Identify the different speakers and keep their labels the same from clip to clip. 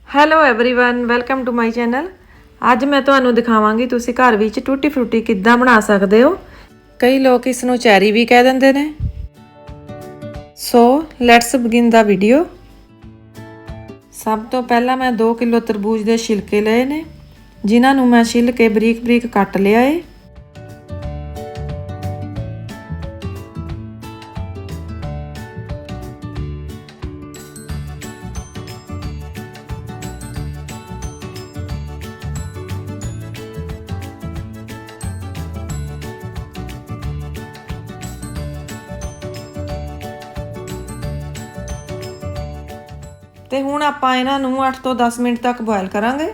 Speaker 1: Hello everyone welcome to my channel. ਅੱਜ ਮੈਂ ਤੁਹਾਨੂੰ ਦਿਖਾਵਾਂਗੀ ਤੁਸੀਂ ਘਰ ਵਿੱਚ ਟੂਟੀ ਫਰੂਟੀ ਕਿੱਦਾਂ ਬਣਾ ਸਕਦੇ ਹੋ। ਕਈ ਲੋਕ ਇਸ ਨੂੰ ਚੈਰੀ ਵੀ ਕਹਿ ਦਿੰਦੇ ਨੇ। So let's begin the video. ਸਭ ਤੋਂ ਪਹਿਲਾਂ ਮੈਂ 2 ਕਿਲੋ ਤਰਬੂਜ ਦੇ ਛਿਲਕੇ ਲਏ ਨੇ, ਜਿਨ੍ਹਾਂ ਨੂੰ ਮੈਂ ਛਿੱਲ ਕੇ ਬਰੀਕ ਬਰੀਕ ਕੱਟ ਲਿਆ ਏ। ਤੇ ਹੁਣ ਆਪਾਂ ਇਹਨਾਂ ਨੂੰ 8 ਤੋਂ 10 ਮਿੰਟ ਤੱਕ ਬੋਇਲ ਕਰਾਂਗੇ।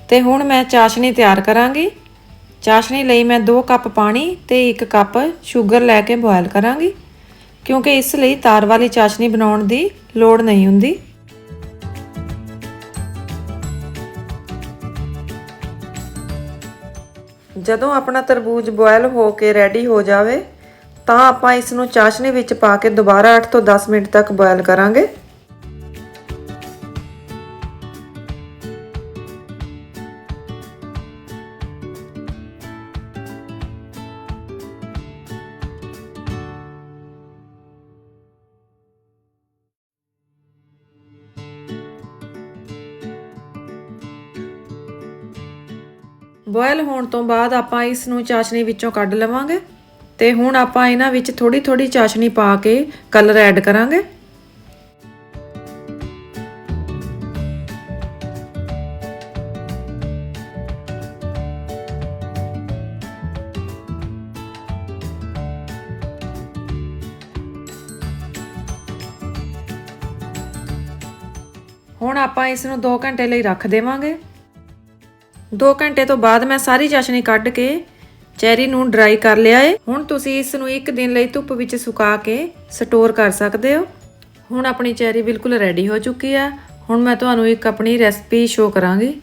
Speaker 1: ਤੇ ਹੁਣ ਮੈਂ ਚਾਸ਼ਨੀ ਤਿਆਰ ਕਰਾਂਗੀ। ਚਾਸ਼ਨੀ ਲਈ मैं 2 कप पानी ते 1 कप शुगर लैके बॉयल करांगी, क्योंकि इस लिए तार वाली चाशनी बनाने की लोड़ नहीं हुंदी। जदों अपना तरबूज बॉयल हो के रेडी हो जाए तो आपां इस नूं चाशनी विच पा के दोबारा 8 तो 10 मिनट तक बॉयल करांगे। बॉयल होने तो बाद आपां इस नूं चाशनी विचों कढ लवांगे ते हुण आपां इन्हां विच थोड़ी थोड़ी चाशनी पा के कलर ऐड करांगे। हुण आपां इस नूं 2 घंटे लई रख देवांगे। 2 घंटे तो बाद मैं सारी चाशनी कढ़ के चैरी नूं ड्राई कर लिया है। हुण तुसीं इस नूं 1 दिन लई धुप विच सुका के स्टोर कर सकते हो। हुण अपनी चैरी बिल्कुल रेडी हो चुकी है। हुण मैं तुहानूं एक अपनी रेसिपी शो करांगी।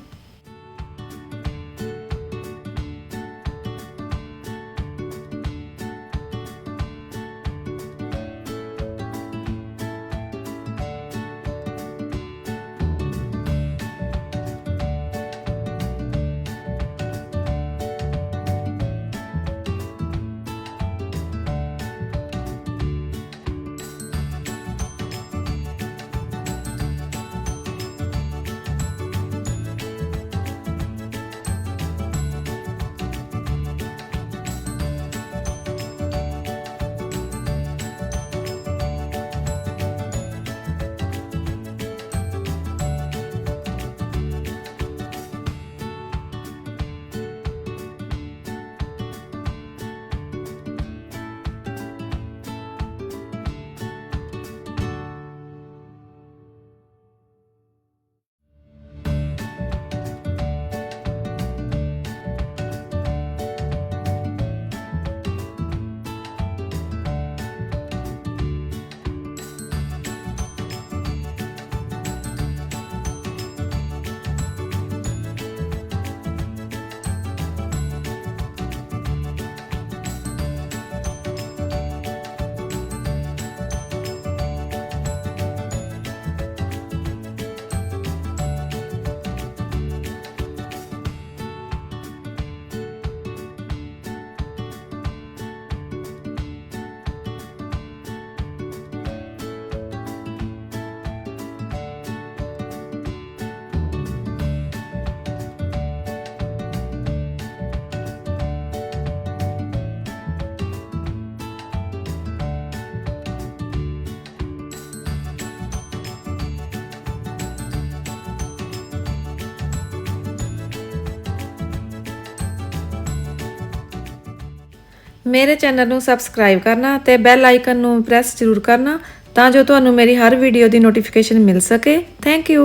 Speaker 1: मेरे चैनल नूं सबसक्राइब करना ते बैल आइकन नूं प्रेस जरूर करना, तां जो तुहानूं मेरी हर वीडियो दी नोटिफिकेशन मिल सके। Thank you.